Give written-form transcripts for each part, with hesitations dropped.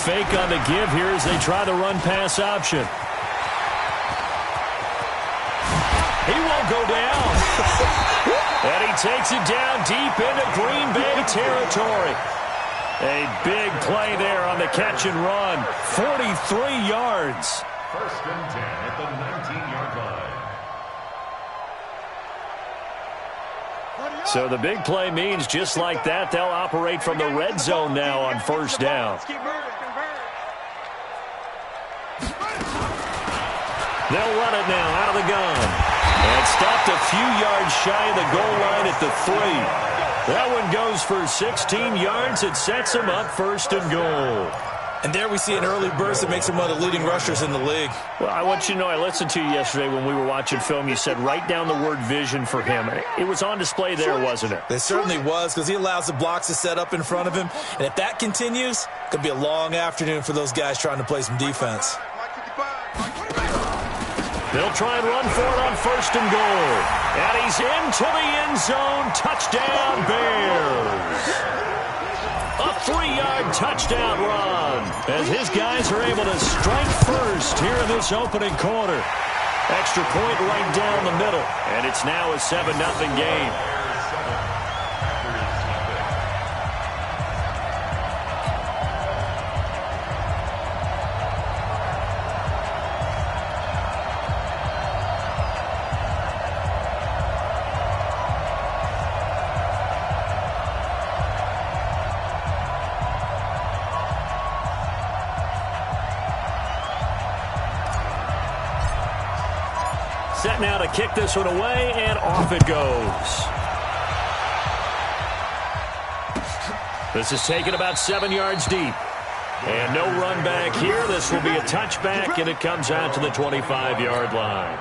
fake on the give here as they try the run-pass option. He won't go down. And he takes it down deep into Green Bay territory. A big play there on the catch and run. 43 yards. First and 10 at the 19-yard line. So the big play means just like that, they'll operate from the red zone now on first down. They'll run it now out of the gun. And stopped a few yards shy of the goal line at the 3. That one goes for 16 yards. It sets them up first and goal. And there we see an early burst that makes him one of the leading rushers in the league. Well, I want you to know, I listened to you yesterday when we were watching film. You said write down the word vision for him. It was on display there, wasn't it? It certainly was, because he allows the blocks to set up in front of him. And if that continues, it could be a long afternoon for those guys trying to play some defense. They'll try and run for it on first and goal. And he's into the end zone. Touchdown, Bears. A 3-yard touchdown run as his guys are able to strike first here in this opening quarter. Extra point right down the middle. And it's now a 7-0 game. Set now to kick this one away, and off it goes. This is taken about 7 yards deep. And no run back here. This will be a touchback, and it comes out to the 25-yard line.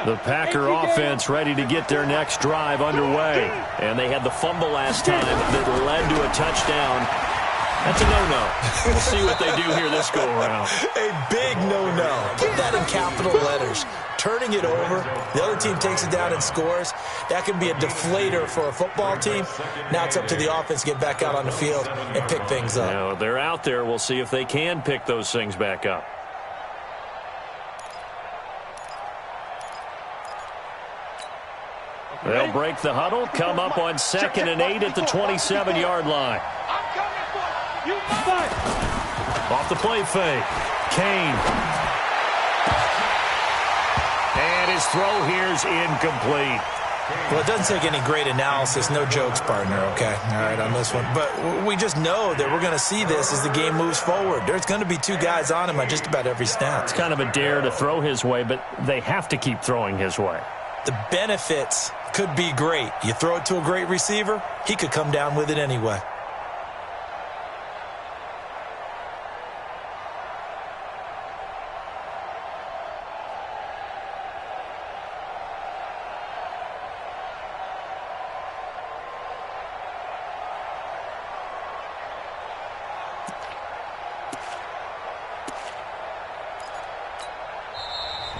The Packer offense ready to get their next drive underway. And they had the fumble last time that led to a touchdown. That's a no-no. We'll see what they do here this go-around. A big no-no. Put that in capital letters. Turning it over, the other team takes it down and scores. That can be a deflator for a football team. Now it's up to the offense to get back out on the field and pick things up. Now, they're out there. We'll see if they can pick those things back up. They'll break the huddle, come up on 2nd and 8 at the 27-yard line. Off the play fake. Kane. And his throw here's incomplete. Well, it doesn't take any great analysis. No jokes, partner, okay? All right, on this one. But we just know that we're going to see this as the game moves forward. There's going to be 2 guys on him on just about every snap. It's kind of a dare to throw his way, but they have to keep throwing his way. The benefits could be great. You throw it to a great receiver, he could come down with it anyway.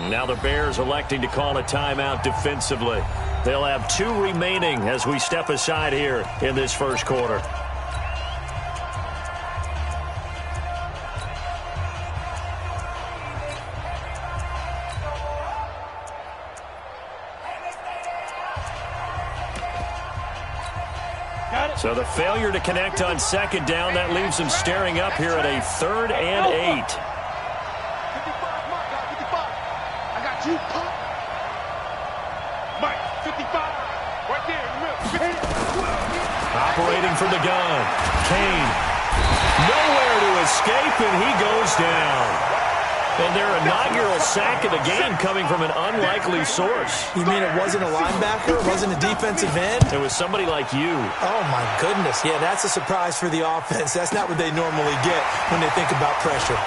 Now the Bears electing to call a timeout defensively. They'll have 2 remaining as we step aside here in this first quarter. So the failure to connect on 2nd down, that leaves them staring up here at a 3rd and 8. Operating from the gun. Kane. Nowhere to escape, and he goes down. And their inaugural sack of the game coming from an unlikely source. You mean it wasn't a linebacker? It wasn't a defensive end? It was somebody like you. Oh, my goodness. Yeah, that's a surprise for the offense. That's not what they normally get when they think about pressure.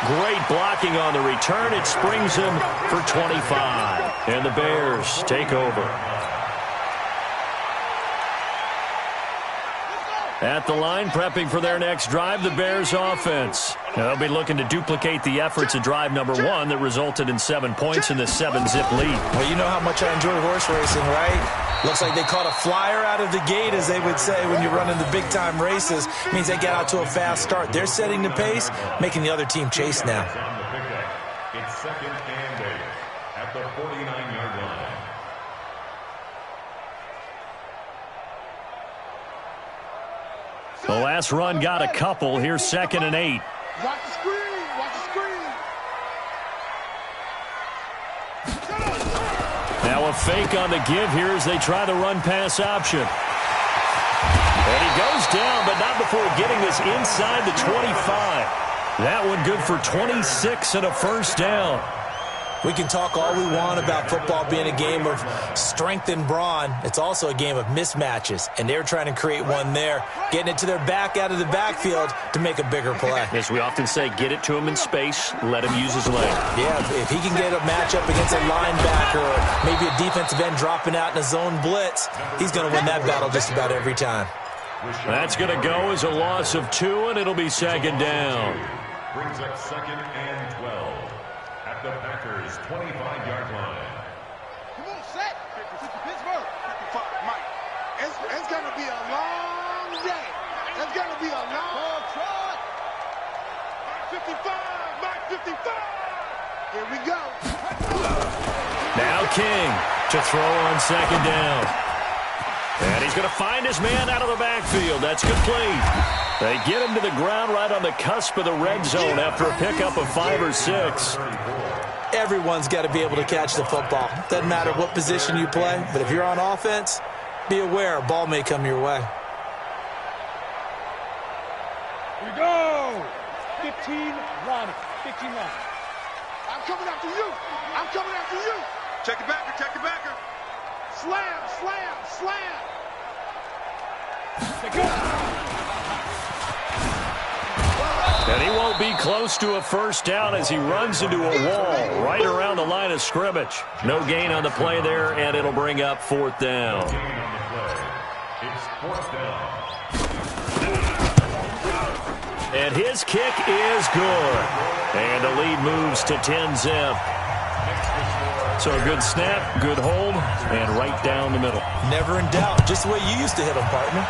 Great blocking on the return. It springs him for 25. And the Bears take over. At the line, prepping for their next drive, the Bears offense. Now, they'll be looking to duplicate the efforts of drive number 1 that resulted in 7 points in the 7-zip lead. Well, you know how much I enjoy horse racing, right? Looks like they caught a flyer out of the gate, as they would say when you're running the big-time races. Means they get out to a fast start. They're setting the pace, making the other team chase now. It's 2nd and 8 at the 49-yard line. The last run got a couple. Here's 2nd and 8. Watch the screen. Watch the screen. Now a fake on the give here as they try the run-pass option. And he goes down, but not before getting this inside the 25. That one good for 26 and a first down. We can talk all we want about football being a game of strength and brawn. It's also a game of mismatches, and they're trying to create one there, getting it to their back out of the backfield to make a bigger play. As we often say, get it to him in space, let him use his leg. Yeah, if he can get a matchup against a linebacker or maybe a defensive end dropping out in a zone blitz, he's going to win that battle just about every time. That's going to go as a loss of 2, and it'll be 2nd down. Brings up 2nd and 12 at the Packers' 25-yard line. Come on, set. Pittsburgh. 55, Mike. It's going to be a long day. It's going to be a long trot. Mike 55. Mike 55. Here we go. Now King to throw on 2nd down. And he's going to find his man out of the backfield. That's complete. They get him to the ground right on the cusp of the red zone after a pickup of 5 or 6. Everyone's got to be able to catch the football. Doesn't matter what position you play, but if you're on offense, be aware a ball may come your way. Here we go. 15 Ronnie. 15 Ronnie. I'm coming after you. I'm coming after you. Check it backer. Check it backer. Slam, slam, slam. And he won't be close to a first down as he runs into a wall right around the line of scrimmage. No gain on the play there, and it'll bring up 4th down. Gain on the play. It's 4th down. And his kick is good. And the lead moves to 10-zip. So a good snap, good hold, and right down the middle. Never in doubt. Just the way you used to hit them, partner.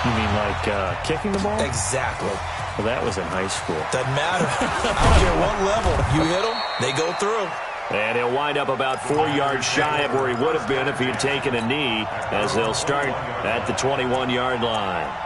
You mean like kicking the ball? Exactly. Well, that was in high school. Doesn't matter. I don't care what level. You hit them, they go through. And he'll wind up about 4 yards shy of where he would have been if he had taken a knee, as they'll start at the 21-yard line.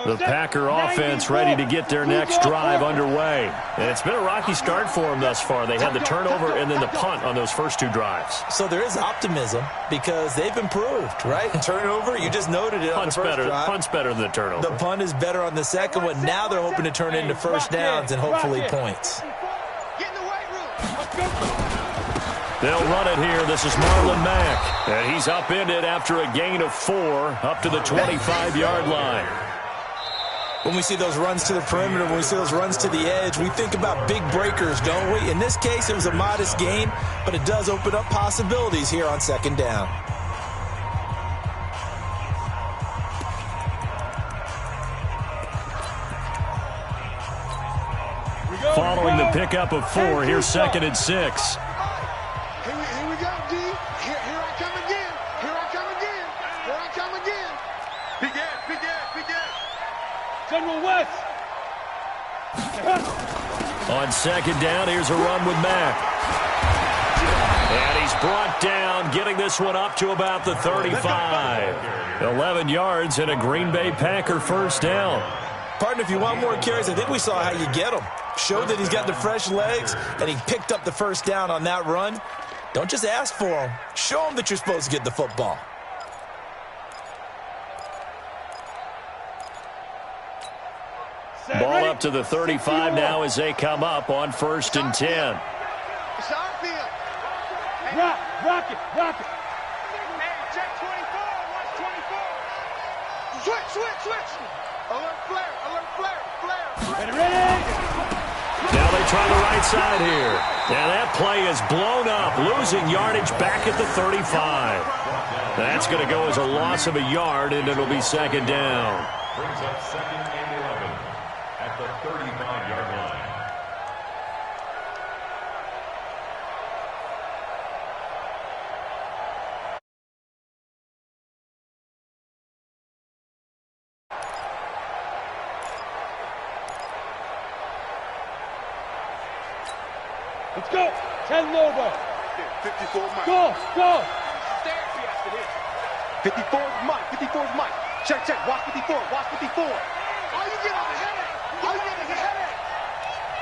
The Packer offense ready to get their next drive underway. And it's been a rocky start for them thus far. They had the turnover and then the punt on those first 2 drives. So there is optimism because they've improved, right? Turnover, you just noted it on the first drive. Punt's better than the turnover. The punt is better on the second one. Now they're hoping to turn it into first downs and hopefully points. Get in the weight room. Let's go. They'll run it here. This is Marlon Mack. And he's upended after a gain of 4 up to the 25-yard line. When we see those runs to the perimeter, when we see those runs to the edge, we think about big breakers, don't we? In this case, it was a modest gain, but it does open up possibilities here on 2nd down. Following the pickup of 4, here's 2nd and 6. Here we go, D. Here I come again. Here I come again. Here I come again. Begin. General West. On 2nd down, here's a run with Mack. And he's brought down, getting this one up to about the 35. 11 yards and a Green Bay Packer first down. Partner, if you want more carries, I think we saw how you get them. Showed that he's got the fresh legs, and he picked up the first down on that run. Don't just ask for them. Show them that you're supposed to get the football. Ball up to the 35 now as they come up on 1st and 10. It's our field. Rock it. Hey, check 24. Watch 24. Switch. Alert flare. Ready? Now they try the right side here. And that play is blown up, losing yardage back at the 35. That's going to go as a loss of a yard, and it'll be 2nd down. Brings up 2nd and 11 at the 35-yard line. Let's go. 10 Lobo. 54 Mike. Go. Therapy after this. 54 is Mike. Check. Watch 54. All you get is a headache.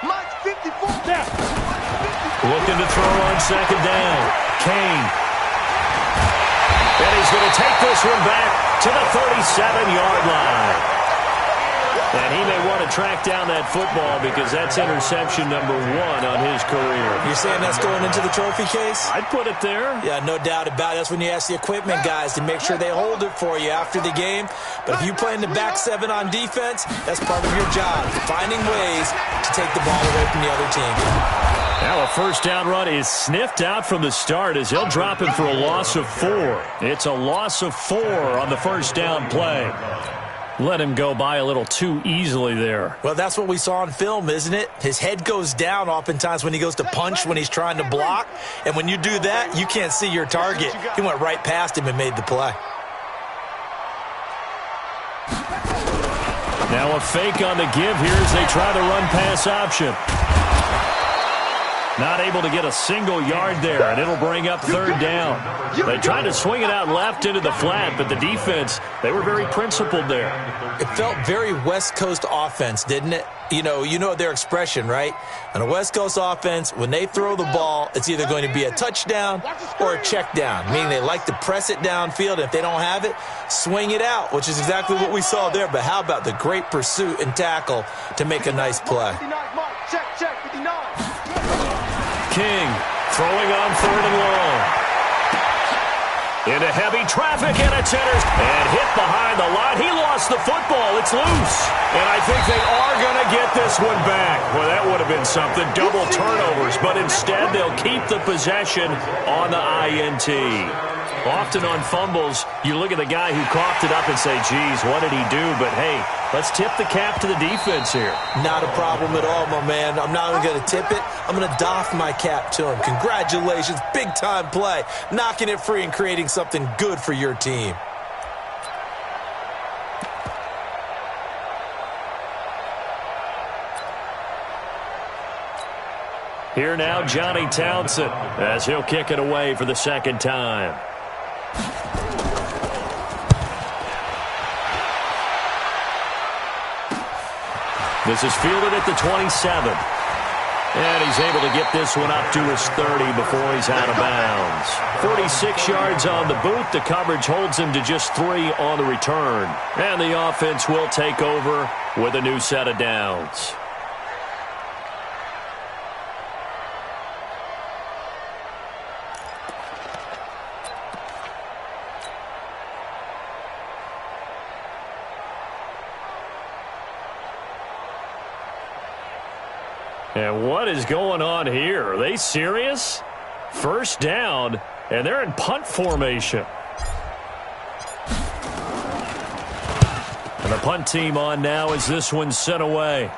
Mike's 54. Yeah. Looking to throw on 2nd down. Kane. And he's going to take this one back to the 37-yard line. And he may want to track down that football because that's interception number 1 on his career. You're saying that's going into the trophy case? I'd put it there. Yeah, no doubt about it. That's when you ask the equipment guys to make sure they hold it for you after the game. But if you play in the back 7 on defense, that's part of your job, finding ways to take the ball away from the other team. Now a 1st down run is sniffed out from the start as they'll drop him for a loss of 4. It's a loss of 4 on the 1st down play. Let him go by a little too easily there. Well, that's what we saw on film, isn't it? His head goes down oftentimes when he goes to punch, when he's trying to block. And when you do that, you can't see your target. He went right past him and made the play. Now a fake on the give here as they try the run-pass option. Not able to get a single yard there, and it'll bring up 3rd down. They tried to swing it out left into the flat, but the defense, they were very principled there. It felt very West Coast offense, didn't it? You know their expression, right? On a West Coast offense, when they throw the ball, it's either going to be a touchdown or a check down, meaning they like to press it downfield, and if they don't have it, swing it out, which is exactly what we saw there. But how about the great pursuit and tackle to make a nice play? 59 Mike. Check 59. King throwing on 3rd and long. Into heavy traffic, and it's and hit behind the line. He lost the football. It's loose. And I think they are going to get this one back. Well, that would have been something. Double turnovers, but instead they'll keep the possession on the INT. Often on fumbles, you look at the guy who coughed it up and say, geez, what did he do? But, hey, let's tip the cap to the defense here. Not a problem at all, my man. I'm not even going to tip it. I'm going to doff my cap to him. Congratulations. Big-time play. Knocking it free and creating something good for your team. Here now, Johnny Townsend, as he'll kick it away for the 2nd time. This is fielded at the 27. And he's able to get this one up to his 30 before he's out of bounds. 46 yards on the boot. The coverage holds him to just 3 on the return. And the offense will take over with a new set of downs. And what is going on here? Are they serious? 1st down, and they're in punt formation. And the punt team on now as this one's sent away.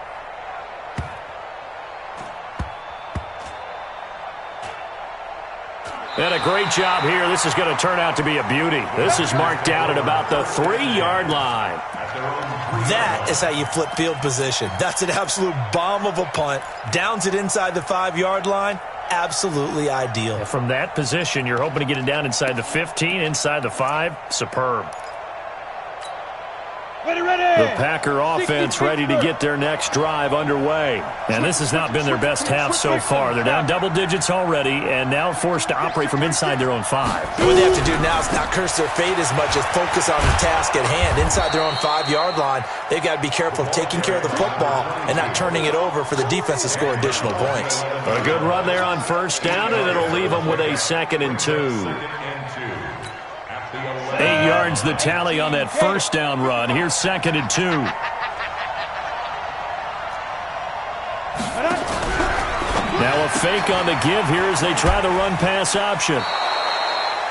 And a great job here. This is going to turn out to be a beauty. This is marked down at about the 3-yard line. That is how you flip field position. That's an absolute bomb of a punt. Downs it inside the 5-yard line. Absolutely ideal. And from that position, you're hoping to get it down inside the 15, inside the 5. Superb. The Packer offense ready to get their next drive underway. And this has not been their best half so far. They're down double digits already and now forced to operate from inside their own 5. What they have to do now is not curse their fate as much as focus on the task at hand. Inside their own 5-yard line, they've got to be careful of taking care of the football and not turning it over for the defense to score additional points. A good run there on first down, and it'll leave them with a 2nd and 2. 8 yards the tally on that first down run. Here's 2nd and 2. Now a fake on the give here as they try the run-pass option.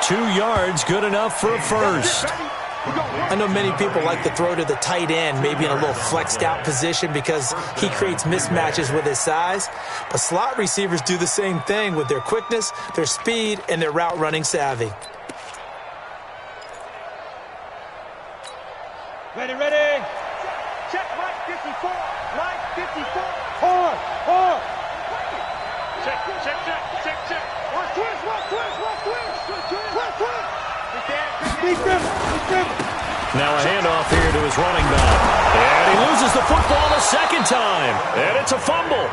2 yards, good enough for a first. I know many people like to throw to the tight end, maybe in a little flexed out position because he creates mismatches with his size. But slot receivers do the same thing with their quickness, their speed, and their route running savvy. Ready. Check, right 54. Right 54. Hard. Check. Watch twist. Now a handoff here to his running back. And he loses the football the second time. And it's a fumble.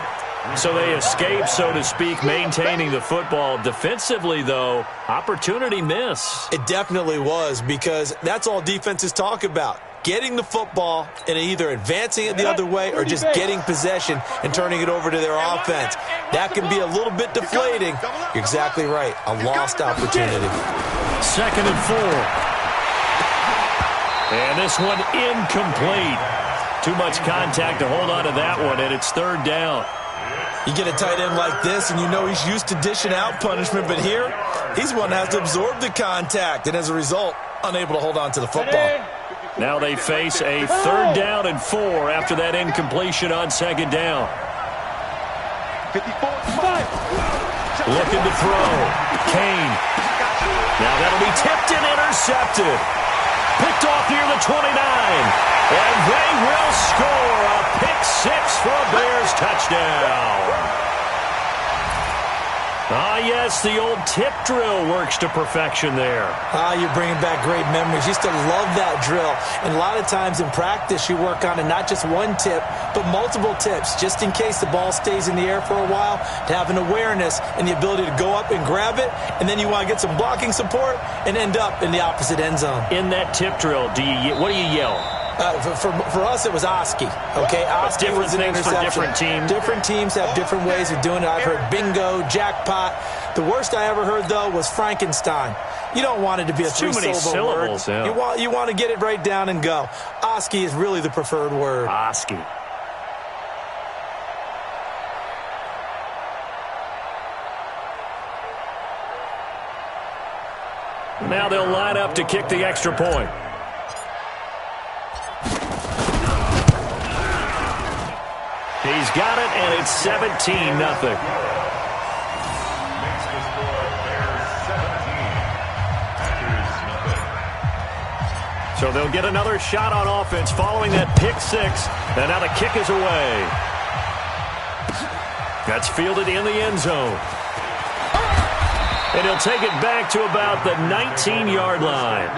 So they escape, so to speak, maintaining the football. Defensively, though, opportunity miss. It definitely was, because that's all defenses talk about. Getting the football and either advancing it the other way or just getting possession and turning it over to their offense. That can be a little bit deflating. You're exactly right. A lost opportunity. 2nd and 4. And this one incomplete. Too much contact to hold on to that one, and it's 3rd down. You get a tight end like this, and you know he's used to dishing out punishment, but here, he's one that has to absorb the contact, and as a result, unable to hold on to the football. Now they face a 3rd down and 4 after that incompletion on 2nd down. 54. Looking to throw. Kane. Now that'll be tipped and intercepted. Picked off near the 29. And they will score a pick 6 for a Bears touchdown. Ah, yes, the old tip drill works to perfection there. You're bringing back great memories. Used to love that drill. And a lot of times in practice, you work on it, not just one tip, but multiple tips, just in case the ball stays in the air for a while, to have an awareness and the ability to go up and grab it, and then you want to get some blocking support and end up in the opposite end zone. In that tip drill, what do you yell? For us, it was Oski. Okay, Oski was an interception. Different teams. Different teams have different ways of doing it. I've heard bingo, jackpot. The worst I ever heard, though, was Frankenstein. You don't want it to be a three-syllable word. Yeah. You want to get it right down and go. Oski is really the preferred word. Oski. Now they'll line up to kick the extra point. He's got it, and it's 17-0. So they'll get another shot on offense following that pick 6. And now the kick is away. That's fielded in the end zone. And he'll take it back to about the 19-yard line.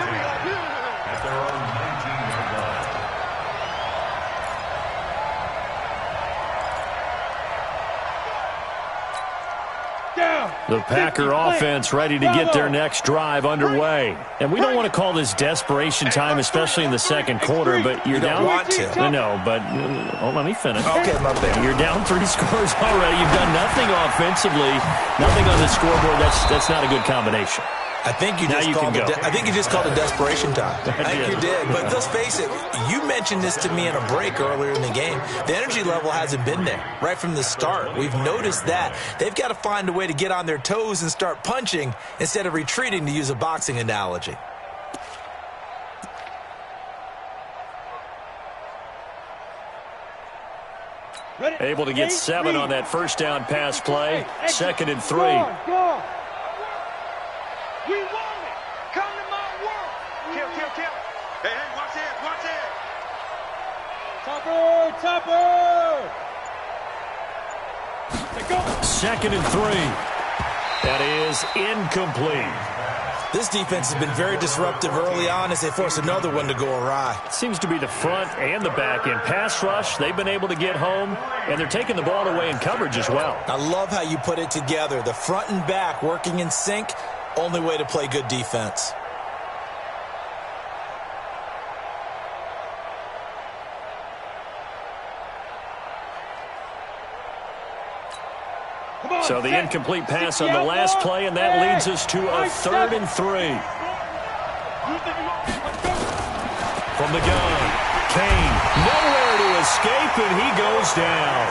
The Packer offense ready to get their next drive underway. And we don't want to call this desperation time, especially in the second quarter, but you're down. You don't want to. No, but let me finish. Okay, my bad. You're down 3 scores already. You've done nothing offensively, nothing on the scoreboard. That's not a good combination. I think you just called it desperation time. I think you did. But let's face it, you mentioned this to me in a break earlier in the game. The energy level hasn't been there right from the start. We've noticed that. They've got to find a way to get on their toes and start punching instead of retreating, to use a boxing analogy. Able to get 7 on that first down pass play. 2nd and 3. Go. We want it. Come to my work. Kill. Hey, watch it. Topper. Go. 2nd and 3. That is incomplete. This defense has been very disruptive early on as they force another one to go awry. Seems to be the front and the back end. Pass rush, they've been able to get home, and they're taking the ball away in coverage as well. I love how you put it together. The front and back working in sync, only way to play good defense. So the incomplete pass on the last play, and that leads us to a 3rd and 3. From the gun, Kane, nowhere to escape, and he goes down.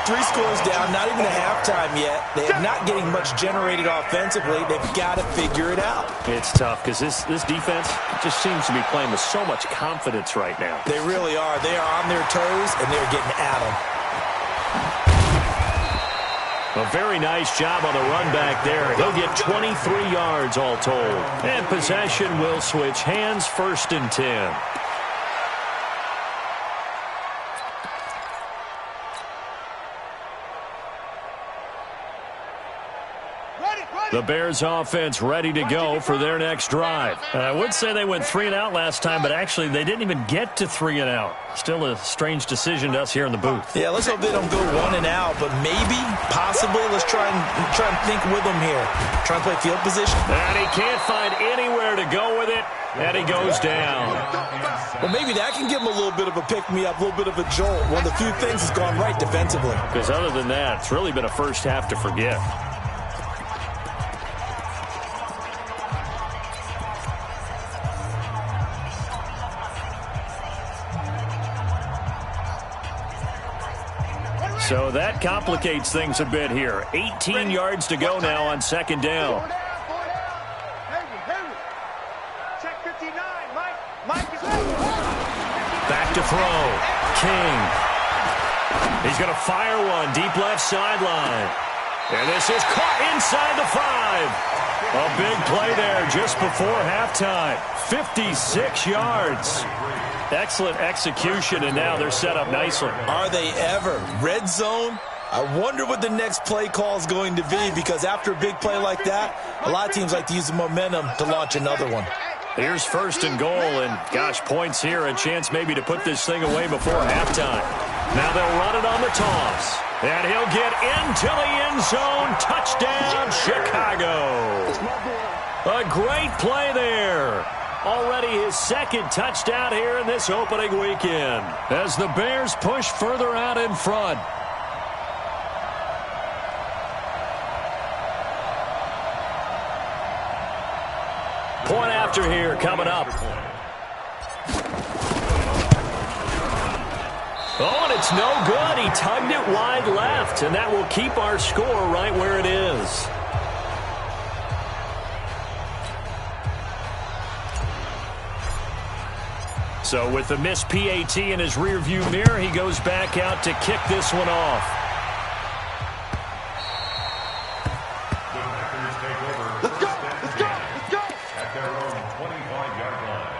3 scores down, not even a halftime yet. They're not getting much generated offensively. They've got to figure it out. It's tough because this defense just seems to be playing with so much confidence right now. They really are. They are on their toes, and they're getting at them. A very nice job on the run back there. He'll get 23 yards all told. And possession will switch hands, 1st and 10. The Bears offense ready to go for their next drive. I would say they went 3 and out last time, but actually they didn't even get to 3 and out. Still a strange decision to us here in the booth. Yeah, let's hope they don't go 1 and out, but maybe, possibly, let's try and think with them here. Try and play field position. And he can't find anywhere to go with it, and he goes down. Well, maybe that can give him a little bit of a pick-me-up, a little bit of a jolt. One of the few things that's gone right defensively. Because other than that, it's really been a first half to forget. So that complicates things a bit here. 18 yards to go now on 2nd down. Back to throw. King. He's going to fire one deep left sideline. And this is caught inside the 5. A big play there just before halftime. 56 yards. Excellent execution, and now they're set up nicely. Are they ever? Red zone? I wonder what the next play call is going to be, because after a big play like that, a lot of teams like to use the momentum to launch another one. Here's 1st and goal, and gosh, points here, a chance maybe to put this thing away before halftime. Now they'll run it on the toss, and he'll get into the end zone. Touchdown, Chicago. A great play there. Already his 2nd touchdown here in this opening weekend as the Bears push further out in front. Point after here coming up. Oh, and it's no good. He tugged it wide left, and that will keep our score right where it is. So with the missed PAT in his rearview mirror, he goes back out to kick this one off. The Packers take over. Let's go! Let's go! Let's go! At their own 25-yard line.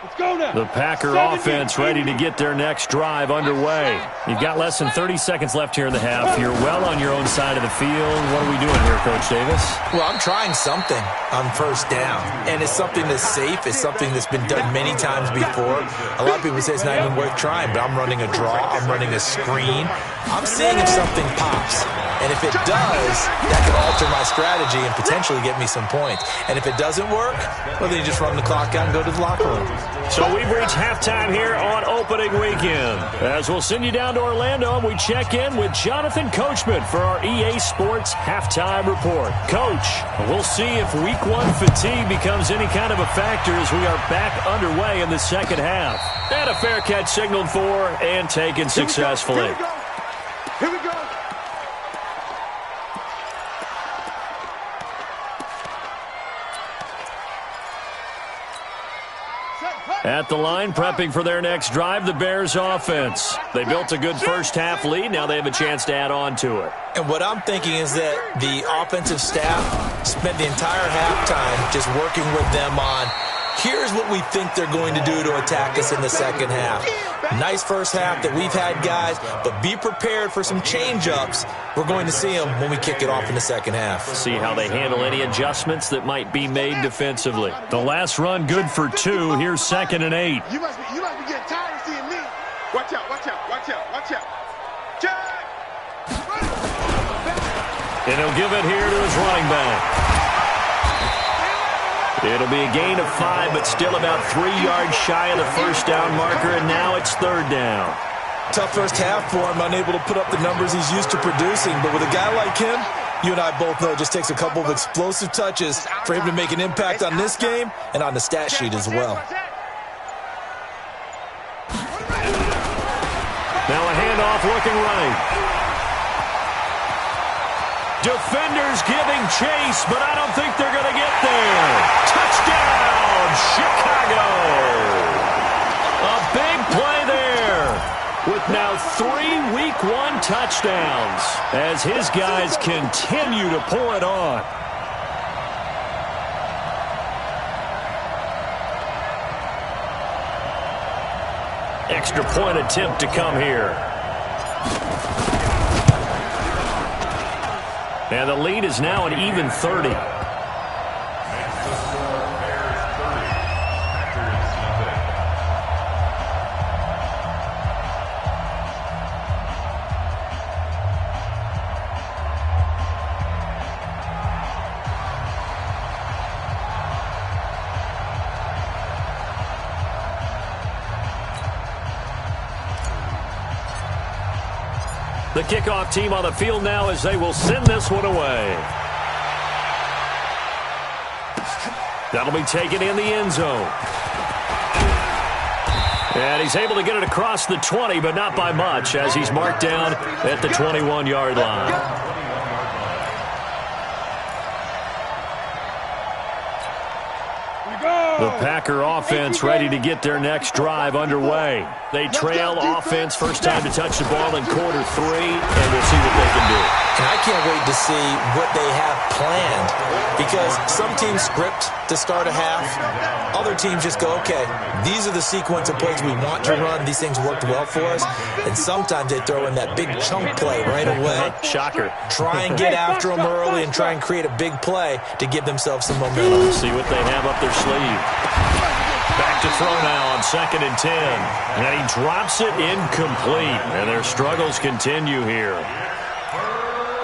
Let's go now. The Packer offense ready to get their next drive underway. You've got less than 30 seconds left here in the half. You're well on your own side of the field. What are we doing here, Coach Davis? Well, I'm trying something on 1st down, and it's something that's safe. It's something that's been done many times before. A lot of people say it's not even worth trying, but I'm running a draw. I'm running a screen. I'm seeing if something pops. And if it does, that could alter my strategy and potentially get me some points. And if it doesn't work, well, then you just run the clock out and go to the locker room. So we've reached halftime here on opening weekend. As we'll send you down to Orlando, and we check in with Jonathan Coachman for our EA Sports Halftime Report. Coach, we'll see if Week 1 fatigue becomes any kind of a factor as we are back underway in the 2nd half. And a fair catch signaled for and taken successfully. Here we go. At the line, prepping for their next drive, the Bears offense. They built a good first half lead. Now they have a chance to add on to it. And what I'm thinking is that the offensive staff spent the entire halftime just working with them on Here's what we think they're going to do to attack us in the second half. Nice first half that we've had, guys, but be prepared for some change-ups. We're going to see them when we kick it off in the second half. See how they handle any adjustments that might be made defensively. The last run good for 2. Here's 2nd and 8. You must be getting tired of seeing me. Watch out, watch out, watch out, watch out. Check! And he'll give it here to his running back. It'll be a gain of 5, but still about 3 yards shy of the first down marker, and now it's 3rd down. Tough first half for him, unable to put up the numbers he's used to producing. But with a guy like him, you and I both know it just takes a couple of explosive touches for him to make an impact on this game and on the stat sheet as well. Now a handoff looking right. Defenders giving chase, but I don't think they're going to get there. Touchdown, Chicago! A big play there with now 3 Week 1 touchdowns as his guys continue to pour it on. Extra point attempt to come here. And the lead is now an even 30. The kickoff team on the field now as they will send this one away. That'll be taken in the end zone. And he's able to get it across the 20, but not by much, as he's marked down at the 21-yard line. The Packer offense ready to get their next drive underway. They trail offense, first time to touch the ball in Q3, and we'll see what they can do. And I can't wait to see what they have planned, because some teams script to start a half. Other teams just go, okay, these are the sequence of plays we want to run. These things worked well for us. And sometimes they throw in that big chunk play right away. Shocker. Try and get after them early and try and create a big play to give themselves some momentum. See what they have up their sleeve. Back to throw now on 2nd and 10. And he drops it incomplete. And their struggles continue here.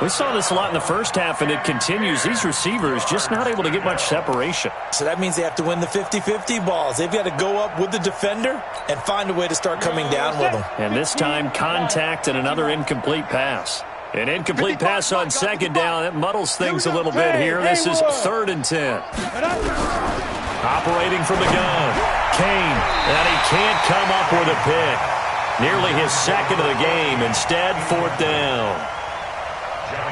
We saw this a lot in the first half, and it continues. These receivers just not able to get much separation. So that means they have to win the 50-50 balls. They've got to go up with the defender and find a way to start coming down with them. And this time, contact and another incomplete pass. An incomplete pass on 2nd down. That muddles things a little bit here. This is 3rd and 10. Operating from the gun. Kane, and he can't come up with a pick. Nearly his 2nd of the game. Instead, 4th down.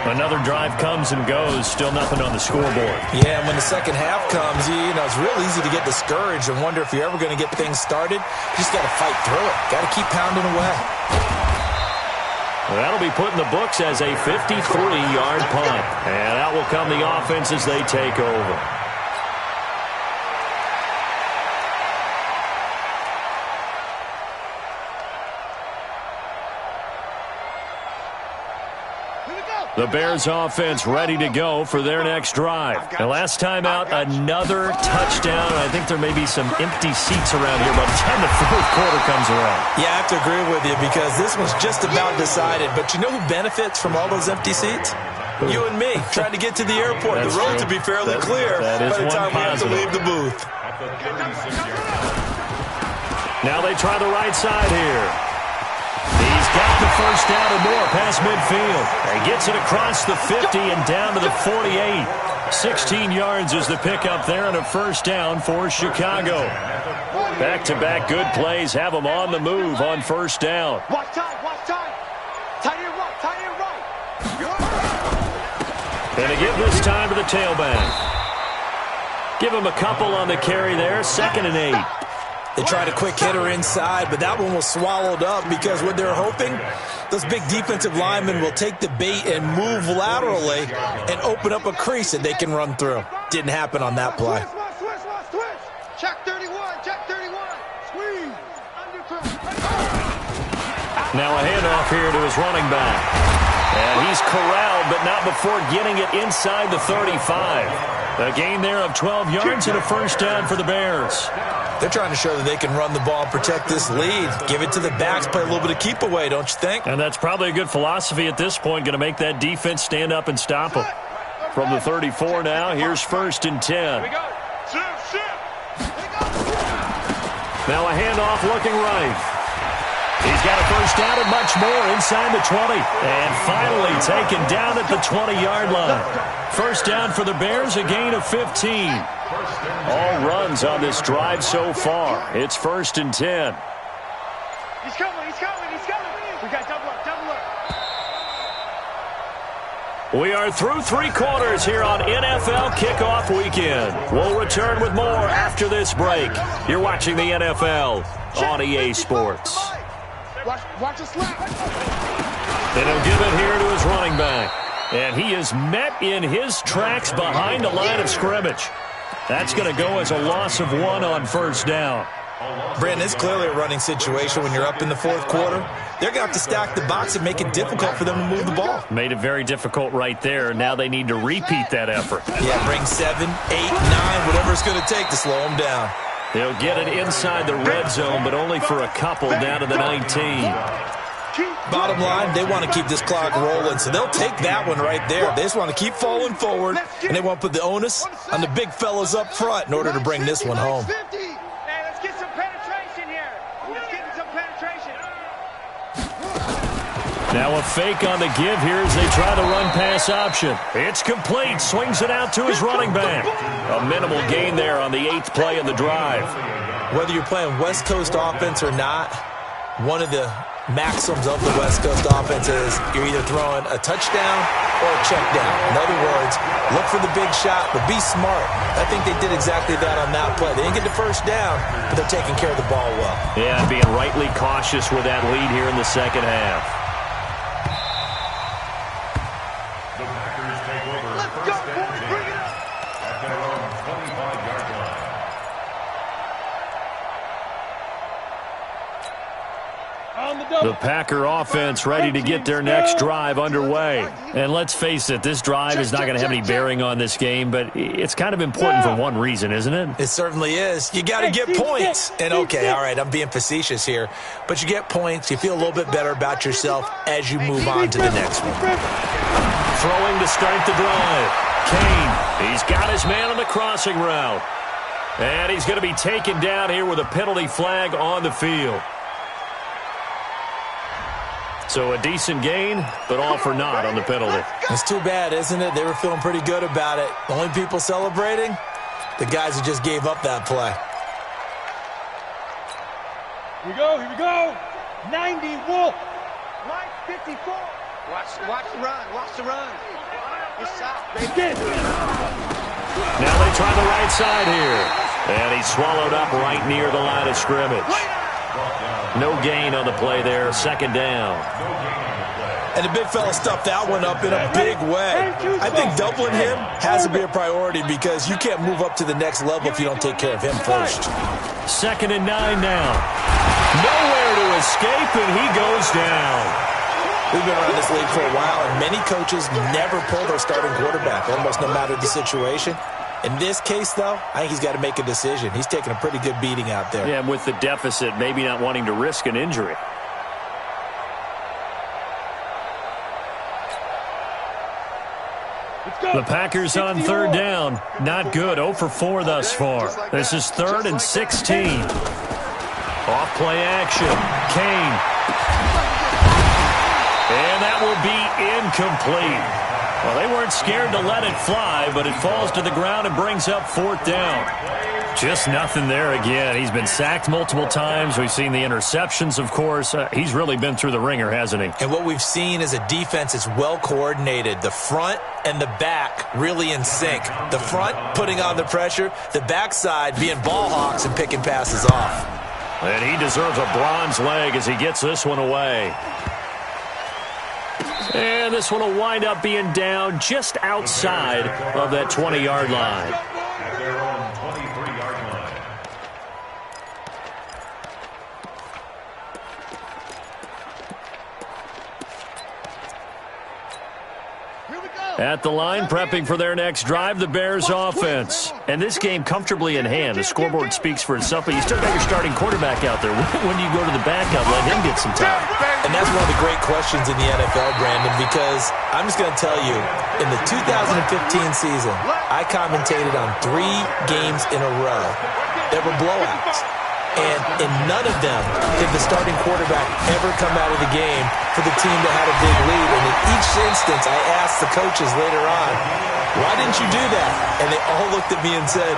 Another drive comes and goes. Still nothing on the scoreboard. Yeah, and when the second half comes, you know, it's real easy to get discouraged and wonder if you're ever going to get things started. You just got to fight through it. Got to keep pounding away. Well, that'll be put in the books as a 53-yard punt. And out will come the offense as they take over. The Bears offense ready to go for their next drive. And last time out, another touchdown. I think there may be some empty seats around here by the time the 4th quarter comes around. Yeah, I have to agree with you because this one's just about decided. But you know who benefits from all those empty seats? You and me, trying to get to the airport. That's the road true. to be fairly clear by the time we have to leave the booth. Now they try the right side here. He's got the first down and more past midfield. He gets it across the 50 and down to the 48. 16 yards is the pickup there and a first down for Chicago. Back-to-back good plays have them on the move on first down. Watch time, watch time. Tight end right, tight end right. And they give this time to the tailback. Give him a couple on the carry there. 2nd and 8. They tried a quick hitter inside, but that one was swallowed up because what they're hoping, those big defensive linemen will take the bait and move laterally and open up a crease that they can run through. Didn't happen on that play. Check 31. Check 31. Squeeze. Now a handoff here to his running back. And he's corralled, but not before getting it inside the 35. A gain there of 12 yards and a first down for the Bears. They're trying to show that they can run the ball and protect this lead. Give it to the backs, play a little bit of keep away, don't you think? And that's probably a good philosophy at this point, going to make that defense stand up and stop them. From the 34 now, here's 1st and 10. Now a handoff looking right. He's got a first down and much more inside the 20. And finally taken down at the 20-yard line. First down for the Bears, a gain of 15. All runs on this drive so far. It's 1st and 10. He's coming, he's coming, he's coming. We got double up, double up. We are through 3 quarters here on NFL Kickoff Weekend. We'll return with more after this break. You're watching the NFL on EA Sports. Watch us slap. And he'll give it here to his running back. And he is met in his tracks behind the line of scrimmage. That's going to go as a loss of 1 on first down. Brandon, it's clearly a running situation when you're up in the 4th quarter. They're going to have to stack the box and make it difficult for them to move the ball. Made it very difficult right there. Now they need to repeat that effort. Yeah, bring 7, 8, 9, whatever it's going to take to slow them down. They'll get it inside the red zone, but only for a couple down to the 19. Bottom line, they want to keep this clock rolling, so they'll take that one right there. They just want to keep falling forward, and they want to put the onus on the big fellas up front in order to bring this one home. Hey, let's get some penetration here. Let's get some penetration. Now a fake on the give here as they try the run-pass option. It's complete. Swings it out to his running back. A minimal gain there on the 8th play of the drive. Whether you're playing West Coast offense or not, one of the maxims of the West Coast offense is you're either throwing a touchdown or a check down. In other words, look for the big shot, but be smart. I think they did exactly that on that play. They didn't get the first down, but they're taking care of the ball well. Yeah, being rightly cautious with that lead here in the second half. The Packers take over first and 10 at their own 25-yard line. The Packer offense ready to get their next drive underway. And let's face it, this drive is not going to have any bearing on this game, but it's kind of important for one reason, isn't it? It certainly is. You got to get points. And okay, all right, I'm being facetious here, but you get points. You feel a little bit better about yourself as you move on to the next one. Throwing to start the drive. Kane, he's got his man on the crossing route. And he's going to be taken down here with a penalty flag on the field. So a decent gain, but all for naught on the penalty. It's too bad, isn't it? They were feeling pretty good about it. The only people celebrating, the guys who just gave up that play. Here we go, here we go. 90 Wolf. Line 54. Watch the run. Watch the run. It's south, baby. Now they try the right side here. And he's swallowed up right near the line of scrimmage. No gain on the play there, second down. And the big fella stuffed that one up in a big way. I think doubling him has to be a priority because you can't move up to the next level if you don't take care of him first. 2nd and 9 now. Nowhere to escape, and he goes down. We've been around this league for a while, and many coaches never pull their starting quarterback, almost no matter the situation. In this case, though, I think he's got to make a decision. He's taking a pretty good beating out there. Yeah, with the deficit, maybe not wanting to risk an injury. The Packers on 3rd down. Not good. 0 for 4 thus far. This is 3rd and 16. Off play action. Kane. And that will be incomplete. Well, they weren't scared to let it fly, but it falls to the ground and brings up 4th down. Just nothing there again. He's been sacked multiple times. We've seen the interceptions, of course. He's really been through the ringer, hasn't he? And what we've seen is a defense that's well coordinated. The front and the back really in sync. The front putting on the pressure, the backside being ball hawks and picking passes off. And he deserves a bronze leg as he gets this one away. And this one will wind up being down just outside of that 20-yard line. At their own 23-yard line. At the line, prepping for their next drive, the Bears offense. And this game comfortably in hand. The scoreboard speaks for itself, but you still got your starting quarterback out there. When do you go to the backup, let him get some time? And that's one of the great questions in the NFL, Brandon, because I'm just going to tell you, in the 2015 season, I commentated on 3 games in a row that were blowouts. And in none of them did the starting quarterback ever come out of the game for the team that had a big lead. And in each instance, I asked the coaches later on, why didn't you do that? And they all looked at me and said,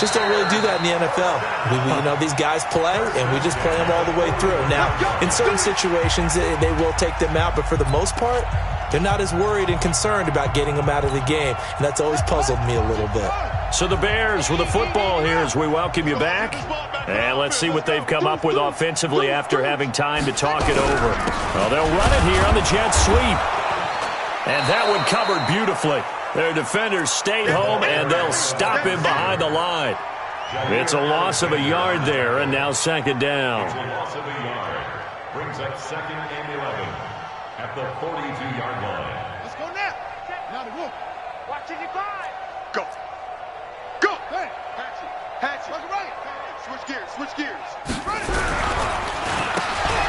just don't really do that in the NFL. These guys play, and we just play them all the way through. Now, in certain situations, they will take them out, but for the most part, they're not as worried and concerned about getting them out of the game, and that's always puzzled me a little bit. So the Bears with the football here as we welcome you back. And let's see what they've come up with offensively after having time to talk it over. Well, they'll run it here on the jet sweep. And that one covered beautifully. Their defenders stayed home, and they'll stop him behind the line. It's a loss of a yard there, and now second down. It's a loss of a yard. Brings up 2nd and 11 at the 42-yard line. Let's go now. Now the move. Watch it, 5. Go. Go. Hey. Hatch it. Look right. Switch gears. Switch gears.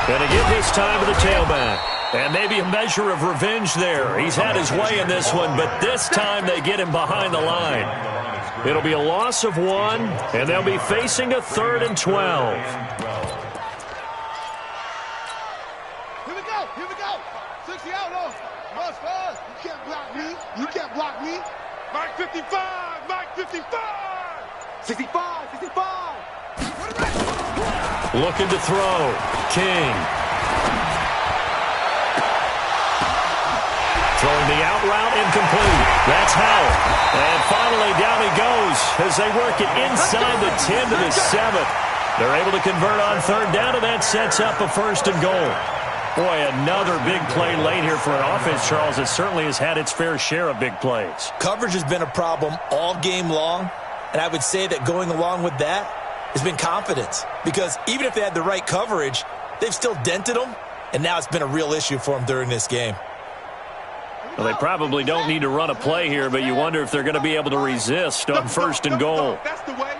Going to give this time to the tailback. And maybe a measure of revenge there. He's had his way in this one, but this time they get him behind the line. It'll be a loss of 1, and they'll be facing a 3rd and 12. Here we go. Here we go. 60 out on. Rush fast. You can't block me. You can't block me. Mike 55. Mike 55. 65. 65. Looking to throw. King. Throwing the out route incomplete. That's Howell. And finally down he goes as they work it inside the 10 to the 7. They're able to convert on 3rd down, and that sets up a 1st and goal. Boy, another big play late here for an offense, Charles, that certainly has had its fair share of big plays. Coverage has been a problem all game long, and I would say that going along with that has been confidence. Because even if they had the right coverage, they've still dented them, and now it's been a real issue for them during this game. Well, they probably don't need to run a play here, but you wonder if they're going to be able to resist on 1st and goal. That's the way.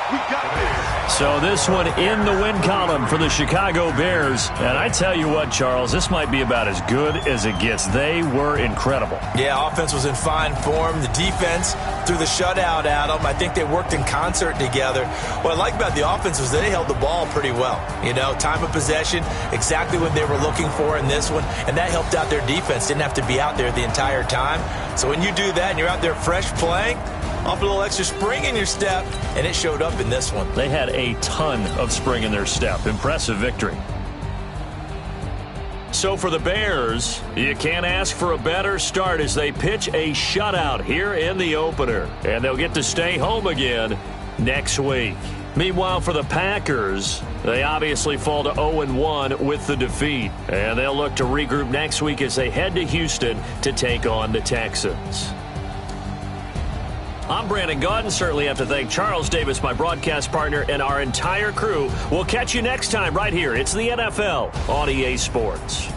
We got this. So this one in the win column for the Chicago Bears. And I tell you what, Charles, this might be about as good as it gets. They were incredible. Yeah, offense was in fine form. The defense threw the shutout at them. I think they worked in concert together. What I like about the offense was they held the ball pretty well. Time of possession, exactly what they were looking for in this one. And that helped out their defense. Didn't have to be out there the entire time. So when you do that and you're out there fresh playing, off a little extra spring in your step, and it showed up in this one. They had a ton of spring in their step. Impressive victory. So for the Bears, you can't ask for a better start as they pitch a shutout here in the opener. And they'll get to stay home again next week. Meanwhile, for the Packers, they obviously fall to 0-1 with the defeat. And they'll look to regroup next week as they head to Houston to take on the Texans. I'm Brandon Gaudin. Certainly have to thank Charles Davis, my broadcast partner, and our entire crew. We'll catch you next time right here. It's the NFL on EA Sports.